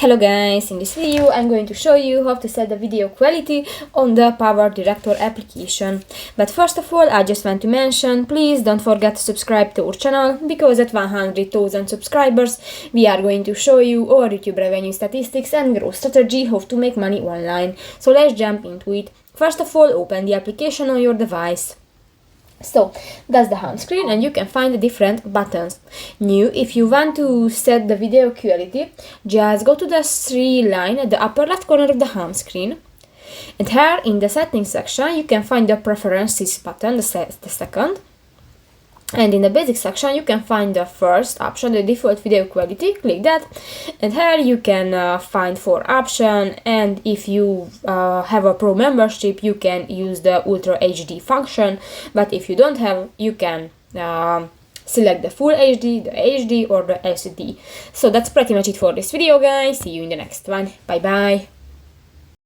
Hello guys, in this video I'm going to show you how to set the video quality on the Power Director application. But first of all, I just want to mention, please don't forget to subscribe to our channel, because at 100,000 subscribers we are going to show you our YouTube revenue statistics and growth strategy, how to make money online. So let's jump into it. First of all, open the application on your device. So that's the home screen, and you can find the different buttons. New, if you want to set the video quality, just go to the three line at the upper left corner of the home screen, and here in the settings section you can find the preferences button, the second, and in the basic section you can find the first option, the default video quality. Click that, and here you can find 4 options, and if you have a pro membership you can use the Ultra HD function, but if you don't have, you can select the Full HD, the HD or the LCD. So that's pretty much it for this video guys. See you in the next one. Bye bye.